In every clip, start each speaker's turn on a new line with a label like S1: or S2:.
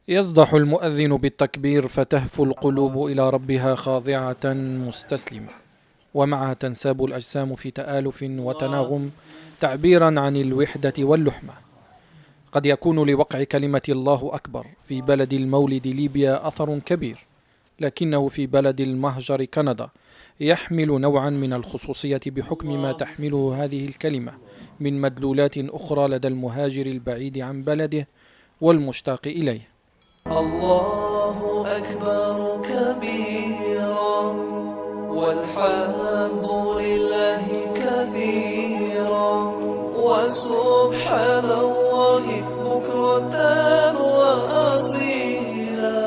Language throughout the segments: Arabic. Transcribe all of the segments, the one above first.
S1: يصدح المؤذن بالتكبير فتهفو القلوب إلى ربها خاضعة مستسلمة، ومعها تنساب الأجسام في تآلف وتناغم تعبيرا عن الوحدة واللحمة. قد يكون لوقع كلمة الله أكبر في بلد المولد ليبيا أثر كبير، لكنه في بلد المهجر كندا يحمل نوعا من الخصوصية بحكم ما تحمله هذه الكلمة من مدلولات أخرى لدى المهاجر البعيد عن بلده والمشتاق إليه.
S2: الله أكبر كبيرا والحمد لله كثيرا وسبحان الله بكرة وأصيلا.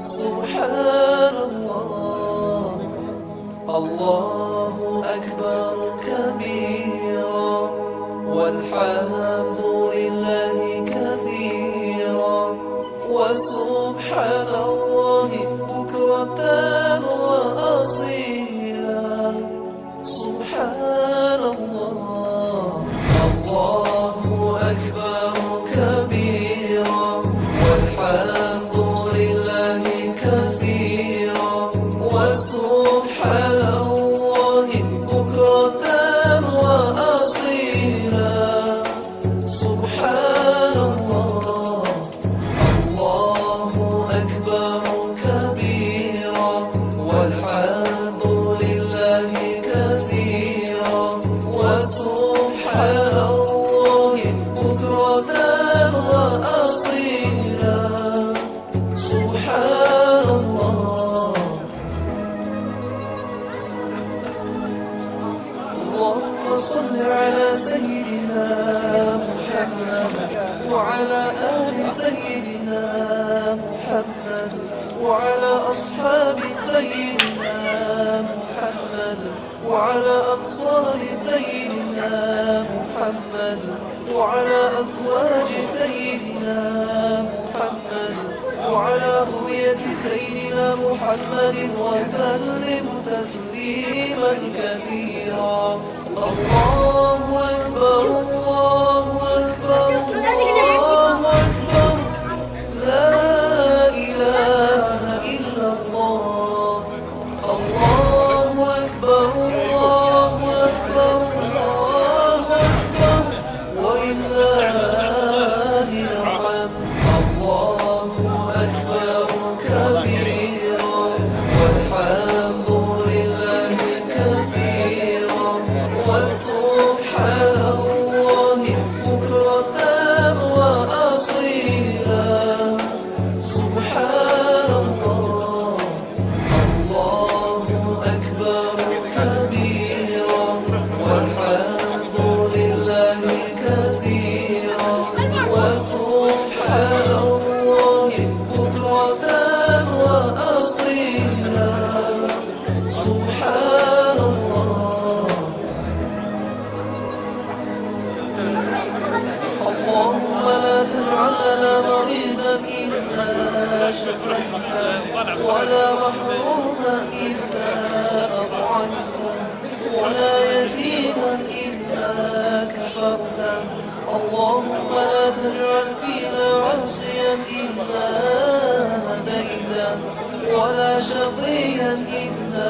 S2: سبحان الله. الله أكبر كبيرا والحمد لله كثيرا وسبحان الله بكرة وأصيلا. سبحان الله. الله أكبر كبيرا والحمد لله كثيرا وسبحان الله بكرة وأصيلا. سبحان الله. الله أكبر كبيرا والحمد لله كثيرا وسبحان الله بكرة وأصيلا. سبحان الله. اللهم صل على سيدنا محمد وعلى آل سيدنا محمد وعلى أصحاب سيدنا محمد وعلى أنصار سيدنا محمد وعلى أزواج سيدنا محمد وعلى ذرية سيدنا محمد وسلم تسليما كثيرا. الله أكبر الله أكبر الله أكبر لا إله إلا الله. الله أكبر الله أكبر الله أكبر ولله الحمد. الله أكبر كبيرا والحمد لله كثيرا وسبحان الله بكرة وأصيلا. سبحان الله. الله أكبر كبيرا والحمد لله كثيرا وسبحان الله بكرة وأصيلا. سبحان الله. اللهم لا تجعل لنا مريضا إلا شفيته ولا محروما إلا أطعمته ولا يتيما إلا كفرته. اللهم لا تجعل فينا عاصيا إلا هديته ولا شقيا إلا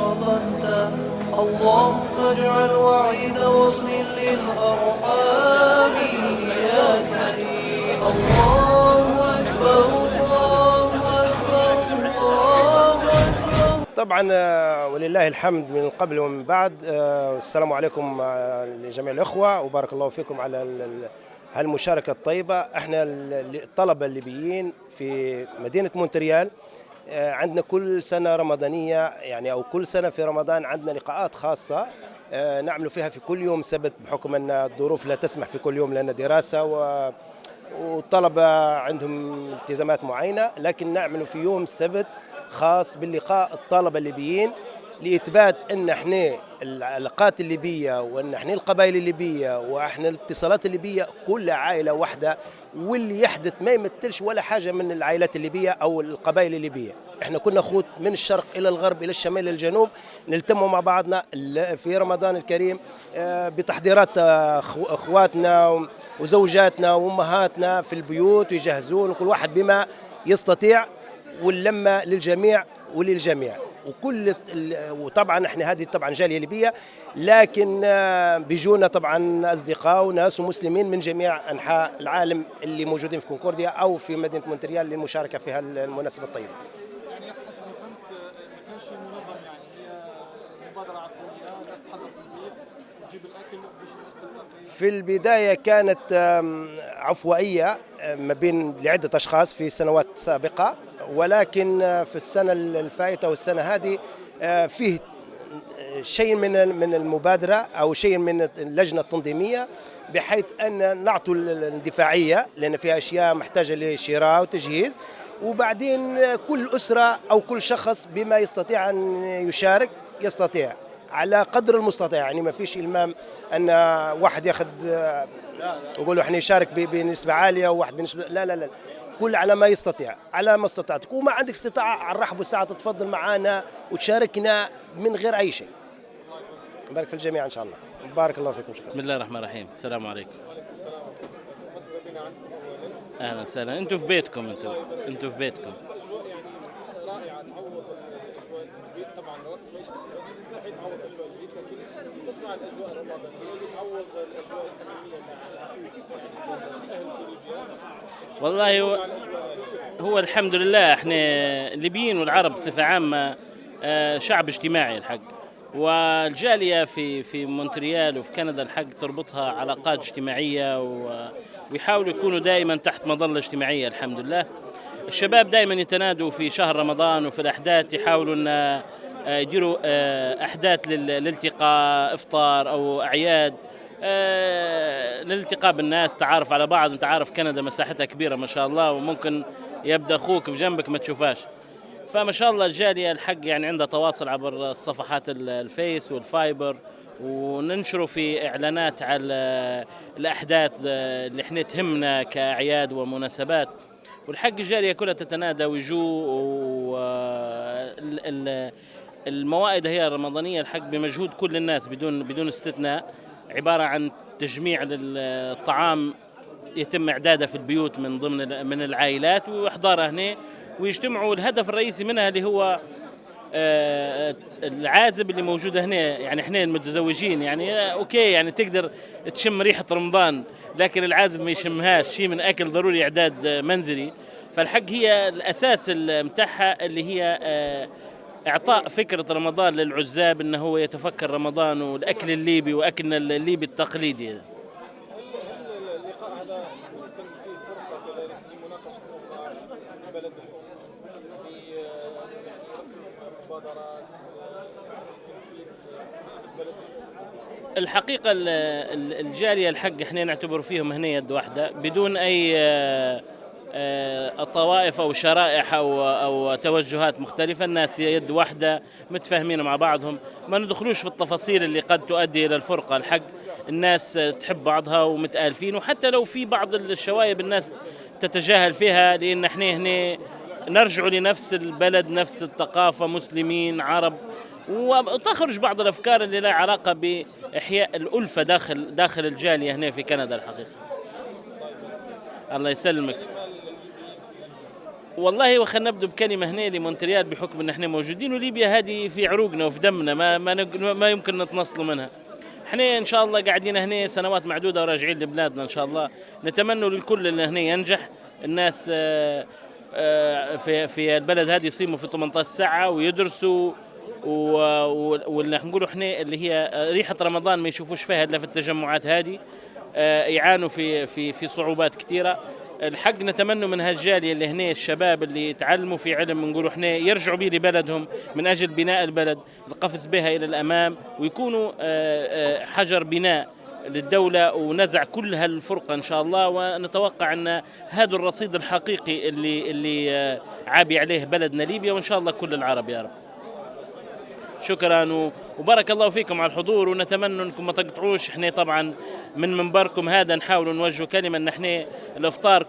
S2: رضيته. اللهم اجعل وعيد وصل للأرحام يا كريم. الله أكبر الله أكبر الله أكبر.
S3: طبعا ولله الحمد من قبل ومن بعد. السلام عليكم لجميع الأخوة وبارك الله فيكم على هالمشاركة الطيبة. احنا الطلبة الليبيين في مدينة مونتريال عندنا كل سنة رمضانية يعني أو كل سنة في رمضان عندنا لقاءات خاصة نعمل فيها في كل يوم سبت بحكم أن الظروف لا تسمح في كل يوم لأن دراسة والطلبة عندهم التزامات معينة، لكن نعمل في يوم سبت خاص باللقاء الطلبة الليبيين لإثبات أن احنا العلاقات الليبية وأن احنا القبائل الليبية واحنا الاتصالات الليبية كلها عائلة واحدة، واللي يحدث ما يمثلش ولا حاجة من العائلات الليبية أو القبائل الليبية. احنا كنا خوت من الشرق إلى الغرب إلى الشمال إلى الجنوب، نلتموا مع بعضنا في رمضان الكريم بتحضيرات أخواتنا وزوجاتنا وأمهاتنا في البيوت ويجهزون وكل واحد بما يستطيع، واللمة للجميع وللجميع. وطبعا احنا هذه طبعا جاليه ليبيه، لكن بيجونا طبعا اصدقاء وناس ومسلمين من جميع انحاء العالم اللي موجودين في كونكورديا او في مدينه مونتريال للمشاركه في هالمناسبه الطيبه.
S1: يعني حسب ما فهمت ما كانش منظم، يعني هي مبادرة عفوية، الناس تحضر في البيت وتجيب الأكل باش الناس تلتقي.
S3: في البدايه كانت عفوائيه ما بين لعده اشخاص في سنوات سابقه، ولكن في السنه الفائته والسنه هذه فيه شيء من المبادرة أو شيء من اللجنة التنظيمية، بحيث أن نعطوا الاندفاعية لأن فيها أشياء محتاجة لشراء وتجهيز، وبعدين كل أسرة أو كل شخص بما يستطيع أن يشارك يستطيع على قدر المستطاع. يعني ما فيش إلمام أن واحد ياخذ نقولوا احنا يشارك بنسبة عالية وواحد بنسبة لا، كل على ما يستطيع، على ما استطعتك، وما عندك استطاعة على الرحب والسعة تتفضل معنا وتشاركنا من غير أي شيء. بارك في الجميع إن شاء الله. بارك الله فيكم. شكرا.
S4: بسم الله الرحمن الرحيم. السلام عليكم. اهلا وسهلا. انتم في بيتكم، انتم في بيتكم.
S1: رائعة، تعوض الأجواء البيت طبعا مستحيل تعوض أجواء البيت، لكن تصنع الأجواء الرمضانية اللي تعوض الأجواء الحميمية تاع الأهل في ليبيا.
S4: والله هو الحمد لله احنا الليبيين والعرب بصفة عامة شعب اجتماعي الحق، والجالية في مونتريال وفي كندا الحق تربطها علاقات اجتماعية ويحاولوا يكونوا دائما تحت مظلة اجتماعية. الحمد لله الشباب دائما يتنادوا في شهر رمضان وفي الأحداث يحاولوا أن يديروا أحداث للالتقاء، إفطار أو أعياد، للالتقاء بالناس، تعارف على بعض. انت عارف كندا مساحتها كبيرة ما شاء الله، وممكن يبدأ أخوك في جنبك ما تشوفاش. فما شاء الله الجالية الحق يعني عندها تواصل عبر الصفحات الفيس والفايبر، وننشروا في إعلانات على الأحداث اللي احنا تهمنا كأعياد ومناسبات. والحق الجالية كلها تتنادى ويجوا، الموائد هي الرمضانية الحق بمجهود كل الناس بدون استثناء، عبارة عن تجميع للطعام يتم إعداده في البيوت من العائلات وإحضارها هنا ويجتمعوا. الهدف الرئيسي منها اللي هو العازب اللي موجودة هنا، يعني احنا المتزوجين يعني اوكي يعني تقدر تشم ريحة رمضان، لكن العازب ما يشمهاش شيء من أكل، ضروري إعداد منزلي. فالحق هي الأساس متاعها اللي هي إعطاء فكرة رمضان للعزاب، أنه هو يتفكر رمضان والأكل الليبي وأكلنا الليبي التقليدي.
S1: اللقاء هذا كان فيه فرصة كذلك لمناقشة بلدكم في رسم مبادرات ممكن تفيد بلدكم.
S4: الحقيقة الجالية الحق احنا نعتبر فيهم هنا يد واحدة بدون أي طوائف أو شرائح أو توجهات مختلفة. الناس يد واحدة متفاهمين مع بعضهم، ما ندخلوش في التفاصيل اللي قد تؤدي إلى الفرقة. الحق الناس تحب بعضها ومتآلفين، وحتى لو في بعض الشوايب الناس تتجاهل فيها، لأن احنا هنا نرجع لنفس البلد، نفس الثقافة، مسلمين عرب، وتخرج بعض الأفكار اللي لها علاقة بإحياء الألفة داخل الجالية هنا في كندا. الحقيقة الله يسلمك. والله وخلنا نبدو بكلمة هنا لمونتريال، بحكم ان احنا موجودين وليبيا هذه في عروقنا وفي دمنا، ما يمكن نتنصلوا منها. احنا ان شاء الله قاعدين هنا سنوات معدودة وراجعين لبلادنا ان شاء الله. نتمنى للكل ان هنا ينجح. الناس في البلد هذه يصيموا في 18 ساعة ويدرسوا، واللي نقولوا احنا اللي هي ريحة رمضان ما يشوفوش فيها الا في التجمعات هذه. يعانوا في صعوبات كثيرة. الحق نتمنى من هالجالية اللي هنا الشباب اللي يتعلموا في علم، نقولوا احنا يرجعوا به لبلدهم من أجل بناء البلد، القفز بها إلى الأمام، ويكونوا حجر بناء للدولة ونزع كل هالفرقة إن شاء الله. ونتوقع أن هذا الرصيد الحقيقي اللي عابي عليه بلدنا ليبيا، وإن شاء الله كل العرب يا رب. شكرا وبارك الله فيكم على الحضور، ونتمنى انكم ما تقطعوش. احنا طبعا من منبركم هذا نحاول نوجه كلمه ان احنا الافطار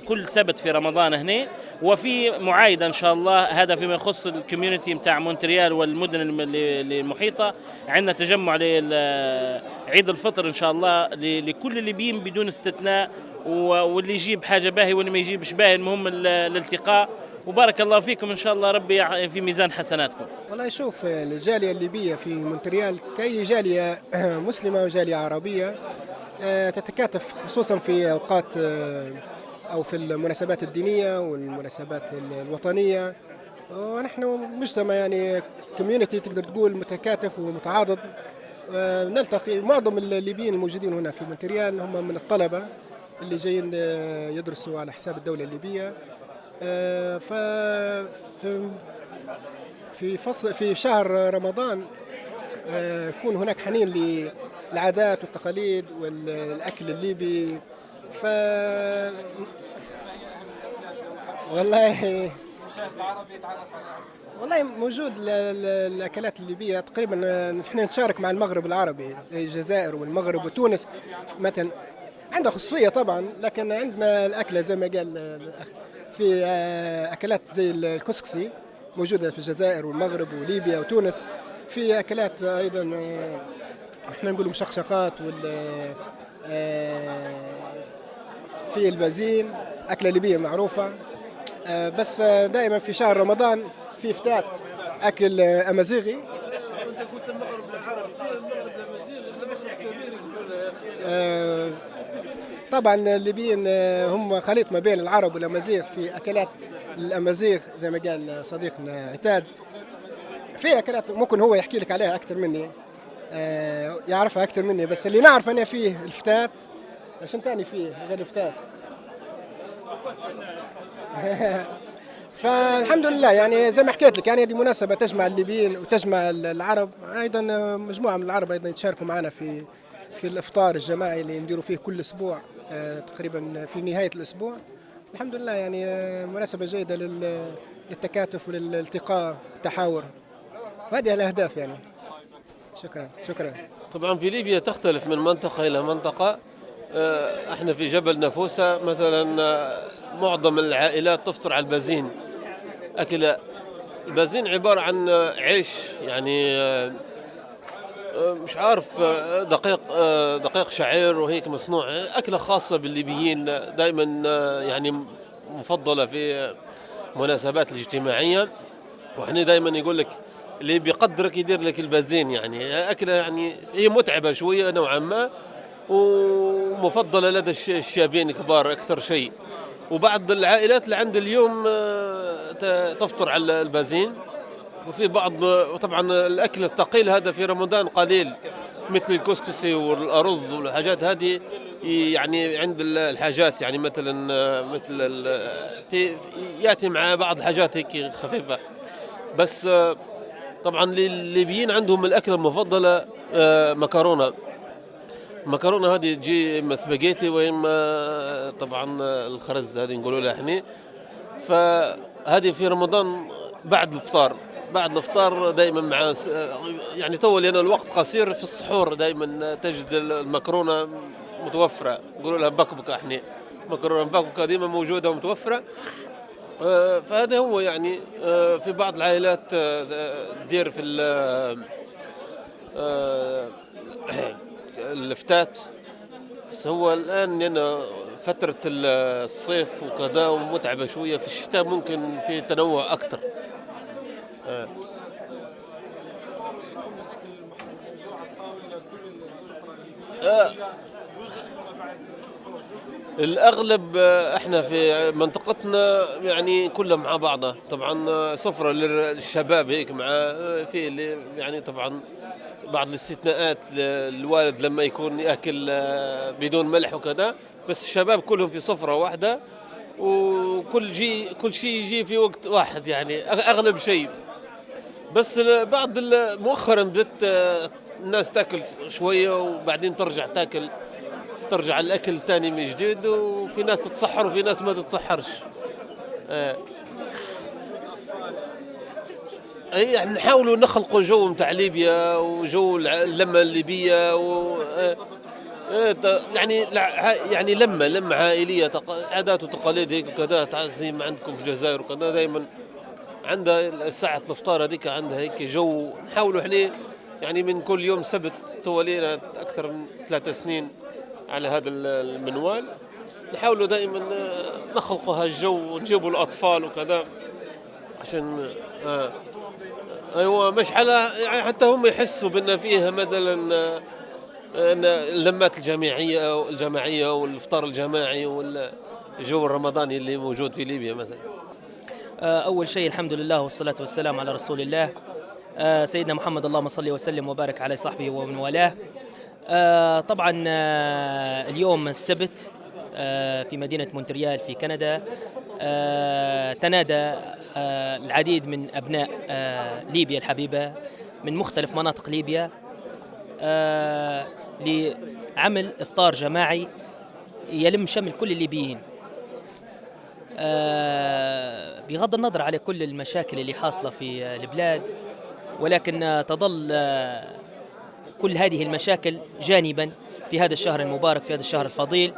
S4: كل سبت في رمضان هنا، وفي معايده ان شاء الله. هذا فيما يخص الكوميونتي نتاع مونتريال والمدن المحيطه. عندنا تجمع عيد الفطر ان شاء الله لكل الليبيين بدون استثناء، واللي يجيب حاجه باهي واللي ما يجيبش باهي، المهم الالتقاء. وبارك الله فيكم ان شاء الله، ربي في ميزان حسناتكم.
S5: والله شوف، الجالية الليبية في مونتريال كأي جالية مسلمة وجالية عربية تتكاتف خصوصا في أوقات أو في المناسبات الدينية والمناسبات الوطنية. ونحن مجتمع يعني كوميونتي تقدر تقول متكاتف ومتعاضد. نلتقي معظم الليبيين الموجودين هنا في مونتريال هم من الطلبة اللي جايين يدرسوا على حساب الدولة الليبية. في شهر رمضان يكون هناك حنين للعادات والتقاليد والأكل الليبي. والله موجود الأكلات الليبية تقريبا. نحن نتشارك مع المغرب العربي زي الجزائر والمغرب وتونس مثلا، عندها خصوصية طبعا، لكن عندنا الأكلة زي ما قال الأخ في أكلات زي الكسكسي موجودة في الجزائر والمغرب وليبيا وتونس. في أكلات أيضا احنا نقول مشقشقات في البازين، أكلة ليبية معروفة. بس دائما في شهر رمضان في فتات أكل أمازيغي. طبعا الليبيين هم خليط ما بين العرب والأمازيغ في أكلات الأمازيغ زي ما قال صديقنا عتاد. في أكلات ممكن هو يحكي لك عليها أكثر مني، يعرفها أكثر مني، بس اللي نعرف أنا فيه الفتات. عشان تاني فيه غير الفتات. فالحمد لله يعني زي ما حكيت لك، يعني هذه مناسبة تجمع الليبيين وتجمع العرب. أيضا مجموعة من العرب أيضا يتشاركوا معنا في الإفطار الجماعي اللي نديروا فيه كل أسبوع تقريبا في نهاية الأسبوع. الحمد لله يعني مناسبة جيدة للتكاتف وللالتقاء والتحاور، وهذه الأهداف يعني. شكرا.
S6: طبعا في ليبيا تختلف من منطقة إلى منطقة. احنا في جبل نافوسة مثلا معظم العائلات تفطر على البازين. أكل البازين عبارة عن عيش يعني مش عارف دقيق شعير وهيك مصنوع. أكلة خاصة بالليبيين دائما يعني مفضلة في مناسبات الاجتماعية. وإحنا دائما يقول لك اللي بيقدرك يدير لك البازين، يعني أكلة يعني هي متعبة شوية نوعا ما ومفضلة لدى الشابين الكبار أكثر شيء. وبعض العائلات اللي عند اليوم تفطر على البازين. وفي بعض وطبعا الأكل الثقيل هذا في رمضان قليل، مثل الكسكسي والأرز والحاجات هذه يعني عند الحاجات، يعني مثل في يأتي مع بعض الحاجات هيك خفيفة. بس طبعا الليبيين عندهم الأكلة المفضلة مكرونة. المكرونة هذه تجي إما سباجيتي وإما طبعا الخرز هذه نقولوا لها احنا. فهذه في رمضان بعد الإفطار دائما مع يعني طول لنا الوقت قصير. في السحور دائما تجد المكرونة متوفرة، نقولوا لها بكبكة احنا، مكرونة بكبكة دائما موجودة ومتوفرة. فهذا هو يعني في بعض العائلات تدير في الفتات. بس هو الآن لأن فترة الصيف وكذا ومتعبة شوية، في الشتاء ممكن في تنوع أكثر. الأغلب احنا في منطقتنا يعني كلها مع بعضها. طبعا سفرة للشباب هيك مع في اللي يعني طبعا بعض الاستثناءات الوالد لما يكون يأكل بدون ملح وكذا، بس الشباب كلهم في سفرة واحدة وكل شيء يجي في وقت واحد يعني أغلب شيء. بس بعض مؤخرا بدأت الناس تأكل شوية وبعدين ترجع الأكل تاني من جديد، وفي ناس تتصحر وفي ناس ما تتصحرش. هي نحاولوا نخلقوا جو متاع ليبيا وجو اللمة الليبية يعني لمة عائلية، عادات وتقاليد هيك وكذا، زي ما عندكم في الجزائر وكذا دائما عندها ساعة الافطار هذيك، عندها هيك جو. نحاولوا احنا يعني من كل يوم سبت تولينا أكثر من 3 سنين على هذا المنوال، نحاولوا دائما نخلقوا هالجو ونجيبوا الأطفال وكذا عشان أيوة مش يعني حتى هم يحسوا بأن فيها مثلا اللمات الجماعية والإفطار الجماعي والجو الرمضاني اللي موجود في ليبيا مثلا.
S7: أول شيء الحمد لله والصلاة والسلام على رسول الله سيدنا محمد، اللهم صل وسلم وبارك على صحبه ومن والاه. طبعا اليوم السبت في مدينة مونتريال في كندا تنادى العديد من أبناء ليبيا الحبيبة من مختلف مناطق ليبيا لعمل إفطار جماعي يلم شمل كل الليبيين، بغض النظر على كل المشاكل اللي حاصلة في البلاد، ولكن تظل كل هذه المشاكل جانبا في هذا الشهر المبارك، في هذا الشهر الفضيل.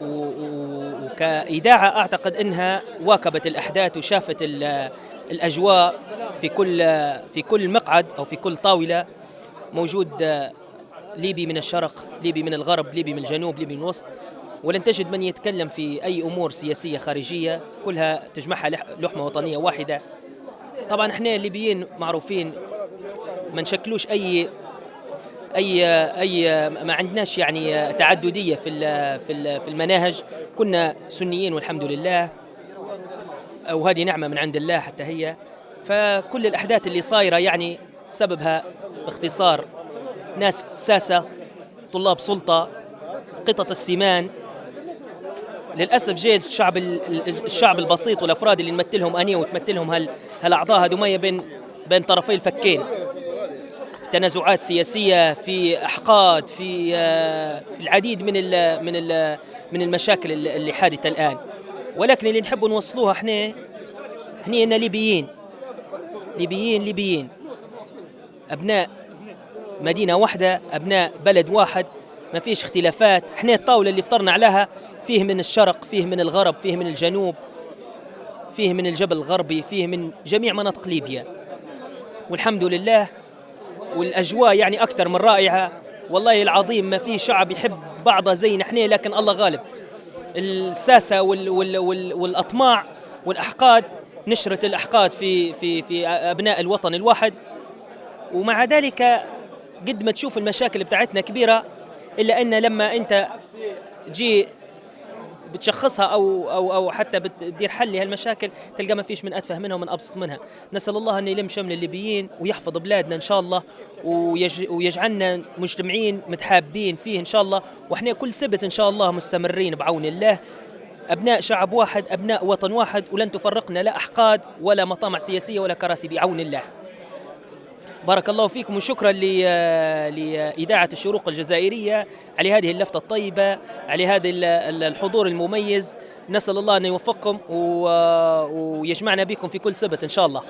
S7: وكإذاعة أعتقد أنها واكبت الأحداث وشافت الأجواء في كل مقعد أو في كل طاولة موجود ليبي من الشرق، ليبي من الغرب، ليبي من الجنوب، ليبي من الوسط، ولن تجد من يتكلم في أي أمور سياسية خارجية، كلها تجمعها لحمة وطنية واحدة. طبعا احنا الليبيين معروفين ما نشكلوش أي ما عندناش يعني تعددية في المناهج، كنا سنيين والحمد لله، وهذه نعمة من عند الله حتى هي. فكل الأحداث اللي صايرة يعني سببها باختصار ناس ساسة، طلاب سلطة، قطط السمان. للأسف جاء الشعب البسيط والأفراد اللي نمثلهم أنا وتمثلهم هالأعضاء هذوما بين طرفي الفكين، في تنازعات سياسية، في أحقاد، في العديد من المشاكل اللي حادثة الآن. ولكن اللي نحب نوصلوها احنا هنا ليبيين أبناء مدينة واحدة، أبناء بلد واحد، ما فيش اختلافات. احنا الطاولة اللي فطرنا عليها فيه من الشرق، فيه من الغرب، فيه من الجنوب، فيه من الجبل الغربي، فيه من جميع مناطق ليبيا، والحمد لله. والأجواء يعني أكثر من رائعة والله العظيم. ما في شعب يحب بعضه زي نحن، لكن الله غالب. الساسة والأطماع والأحقاد نشرت الأحقاد في أبناء الوطن الواحد. ومع ذلك قد ما تشوف المشاكل بتاعتنا كبيرة، إلا أن لما أنت جي بتشخصها أو حتى بتدير حل لهالمشاكل تلقى ما فيش من أتفه منها ومن أبسط منها. نسأل الله أن يلم شمل الليبيين ويحفظ بلادنا إن شاء الله، ويجعلنا مجتمعين متحابين فيه إن شاء الله. وإحنا كل سبت إن شاء الله مستمرين بعون الله، أبناء شعب واحد، أبناء وطن واحد، ولن تفرقنا لا أحقاد ولا مطامع سياسية ولا كراسي بعون الله. بارك الله فيكم، وشكرا لإذاعة الشروق الجزائرية على هذه اللفتة الطيبة، على هذا الحضور المميز. نسأل الله أن يوفقكم ويجمعنا بكم في كل سبت إن شاء الله.